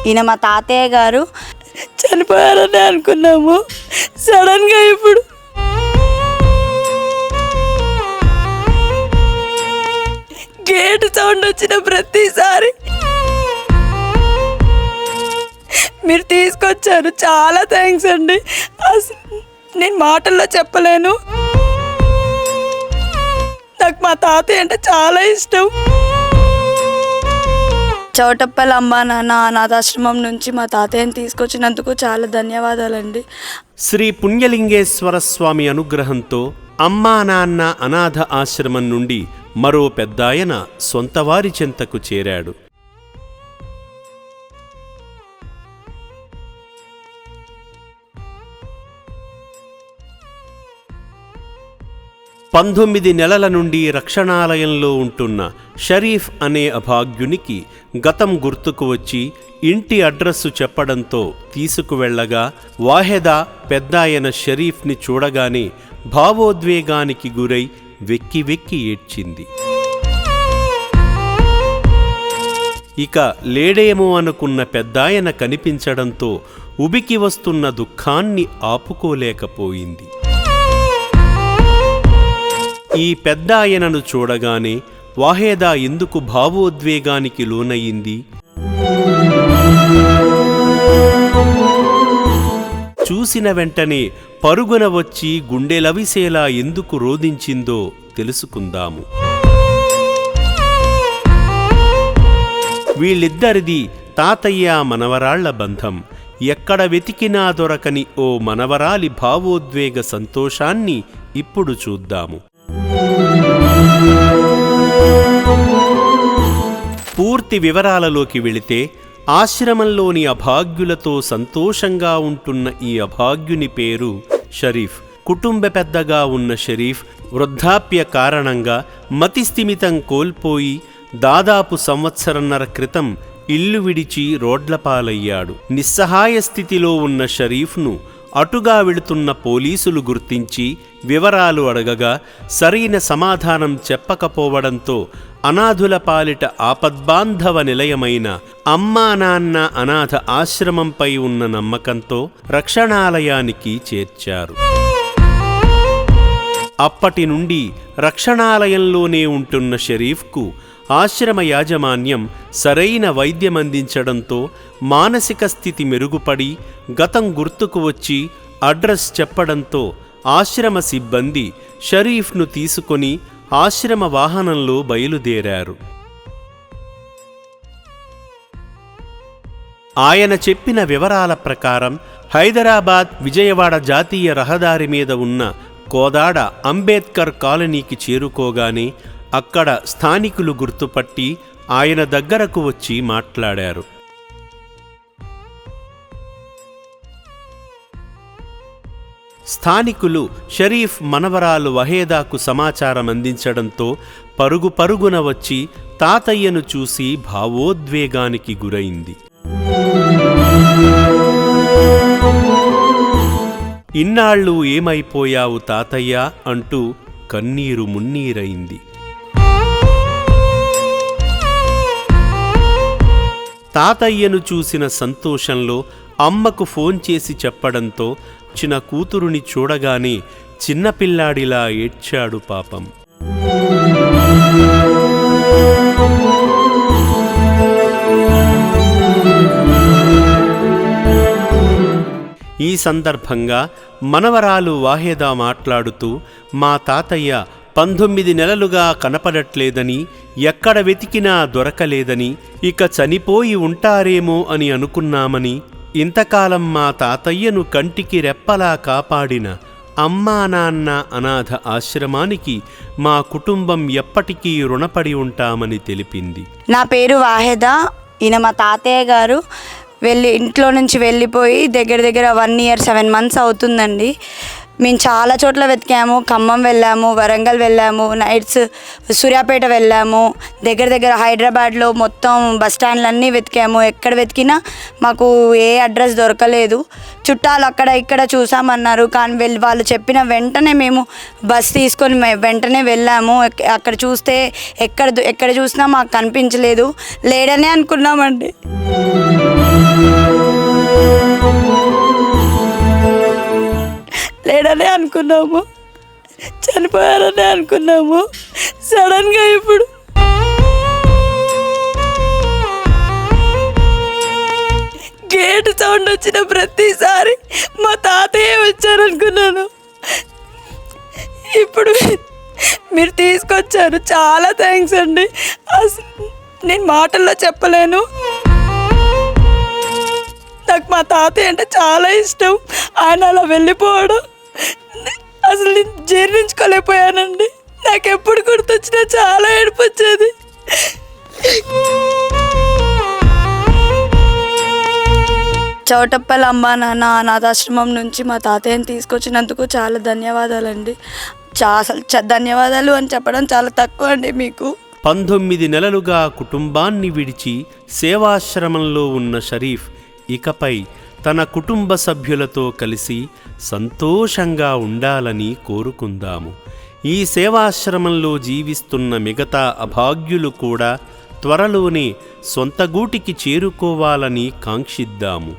ఈయన మా తాతయ్య గారు. చనిపోయారని అనుకున్నాము, సడన్గా ఇప్పుడు గేట్ సౌండ్ వచ్చిన ప్రతిసారి మీరు తీసుకొచ్చారు, చాలా థ్యాంక్స్ అండి. అసలు నేను మాటల్లో చెప్పలేను. నాకు మా తాతయ్య అంటే చాలా ఇష్టం. చౌటప్పల్ అమ్మా నాన్న అనాథాశ్రమం నుంచి మా తాతయ్యని తీసుకొచ్చినందుకు చాలా ధన్యవాదాలండి. శ్రీ పుణ్యలింగేశ్వర స్వామి అనుగ్రహంతో అమ్మా నాన్న అనాథ ఆశ్రమం నుండి మరో పెద్దాయన సొంతవారి చెంతకు చేరాడు. పంతొమ్మిది నెలల నుండి రక్షణాలయంలో ఉంటున్న షరీఫ్ అనే అభాగ్యునికి గతం గుర్తుకు వచ్చి ఇంటి అడ్రస్సు చెప్పడంతో తీసుకువెళ్లగా వాహెదా పెద్దాయన షరీఫ్ని చూడగానే భావోద్వేగానికి గురై వెక్కి వెక్కి ఏడ్చింది. ఇక లేడేమో అనుకున్న పెద్దాయన కనిపించడంతో ఉబికి వస్తున్న దుఃఖాన్ని ఆపుకోలేకపోయింది. ఈ పెద్దాయనను చూడగానే వాహేదా ఎందుకు భావోద్వేగానికి లోనయింది? చూసిన వెంటనే పరుగున వచ్చి గుండెలవిసేలా ఎందుకు రోదించిందో తెలుసుకుందాము. వీళ్ళిద్దరిది తాతయ్య మనవరాళ్ల బంధం. ఎక్కడ వెతికినా దొరకని ఓ మనవరాలి భావోద్వేగ సంతోషాన్ని ఇప్పుడు చూద్దాము. పూర్తి వివరాలలోకి వెళితే, ఆశ్రమంలోని అభాగ్యులతో సంతోషంగా ఉంటున్న ఈ అభాగ్యుని పేరు షరీఫ్. కుటుంబ పెద్దగా ఉన్న షరీఫ్ వృద్ధాప్య కారణంగా మతిస్థిమితం కోల్పోయి దాదాపు సంవత్సరన్నర క్రితం ఇల్లు విడిచి రోడ్లపాలయ్యాడు. నిస్సహాయ స్థితిలో ఉన్న షరీఫ్ను అటుగా వెళుతున్న పోలీసులు గుర్తించి వివరాలు అడగగా సరైన సమాధానం చెప్పకపోవడంతో అనాథుల పాలిట ఆపద్బాంధవ నిలయమైన అమ్మా నాన్న అనాథ ఆశ్రమంపై ఉన్న నమ్మకంతో రక్షణాలయానికి చేర్చారు. అప్పటి నుండి రక్షణాలయంలోనే ఉంటున్న షరీఫ్కు ఆశ్రమ యాజమాన్యం సరైన వైద్యమందించడంతో మానసిక స్థితి మెరుగుపడి గతం గుర్తుకు వచ్చి అడ్రస్ చెప్పడంతో ఆశ్రమ సిబ్బంది షరీఫ్ను తీసుకొని ఆశ్రమ వాహనంలో బయలుదేరారు. ఆయన చెప్పిన వివరాల ప్రకారం హైదరాబాద్ విజయవాడ జాతీయ రహదారి మీద ఉన్న కోదాడ అంబేద్కర్ కాలనీకి చేరుకోగానే అక్కడ స్థానికులు గుర్తుపట్టి ఆయన దగ్గరకు వచ్చి మాట్లాడారు. స్థానికులు షరీఫ్ మనవరాలు వహేదాకు సమాచారం అందించడంతో పరుగు పరుగున వచ్చి తాతయ్యను చూసి భావోద్వేగానికి గురైంది. ఇన్నాళ్ళు ఏమైపోయావు తాతయ్య అంటూ కన్నీరు మున్నీరైంది. తాతయ్యను చూసిన సంతోషంలో అమ్మకు ఫోన్ చేసి చెప్పడంతో చిన్న కూతురుని చూడగానే చిన్నపిల్లాడిలా ఏడ్చాడు పాపం. ఈ సందర్భంగా మనవరాలు వాహేదా మాట్లాడుతూ, మా తాతయ్య 19 నెలలుగా కనపడట్లేదని, ఎక్కడ వెతికినా దొరకలేదని, ఇక చనిపోయి ఉంటారేమో అని అనుకున్నామని, ఇంతకాలం మా తాతయ్యను కంటికి రెప్పలా కాపాడిన అమ్మా నాన్న అనాథ ఆశ్రమానికి మా కుటుంబం ఎప్పటికీ రుణపడి ఉంటామని తెలిపింది. నా పేరు వాహేదా. ఈయన మా తాతయ్య గారు. ఇంట్లో నుంచి వెళ్ళిపోయి దగ్గర 1 year 7 months అవుతుందండి. మేము చాలా చోట్ల వెతికాము. ఖమ్మం వెళ్ళాము, వరంగల్ వెళ్ళాము, నైట్స్ సూర్యాపేట వెళ్ళాము, దగ్గర హైదరాబాద్లో మొత్తం బస్ స్టాండ్లన్నీ వెతికాము. ఎక్కడ వెతికినా మాకు ఏ అడ్రస్ దొరకలేదు. చుట్టాలు అక్కడ ఇక్కడ చూసామన్నారు, కానీ వాళ్ళు చెప్పిన వెంటనే మేము బస్ తీసుకొని వెంటనే వెళ్ళాము. అక్కడ చూస్తే ఎక్కడ చూసినా మాకు కనిపించలేదు. లేడనే అనుకున్నామండి. లేడనే అనుకున్నాము, చనిపోయారనే అనుకున్నాము. సడన్గా ఇప్పుడు గేట్ సౌండ్ వచ్చిన ప్రతిసారి మా తాతయ్య వచ్చారనుకున్నాను. ఇప్పుడు మీరు తీసుకొచ్చారు, చాలా థ్యాంక్స్ అండి. అసలు నేను మాటల్లో చెప్పలేను. నాకు మా తాతయ్య అంటే చాలా ఇష్టం. ఆయన అలా వెళ్ళిపోవడం అసలు నేను జీర్ణించుకోలేకపోయానండి. నాకు ఎప్పుడు గుర్తొచ్చినా చాలా ఏడుపు వచ్చేది. చౌటప్పల్ అమ్మ నాన్న అనాథాశ్రమం నుంచి మా తాతయ్యని తీసుకొచ్చినందుకు చాలా ధన్యవాదాలండి. అసలు ధన్యవాదాలు అని చెప్పడం చాలా తక్కువ అండి మీకు. 19 నెలలుగా కుటుంబాన్ని విడిచి సేవాశ్రమంలో ఉన్న షరీఫ్ ఇకపై తన కుటుంబ సభ్యులతో కలిసి సంతోషంగా ఉండాలని కోరుకుందాము. ఈ సేవాశ్రమంలో జీవిస్తున్న మిగతా అభాగ్యులు కూడా త్వరలోనే సొంత గూటికి చేరుకోవాలని కాంక్షిద్దాము.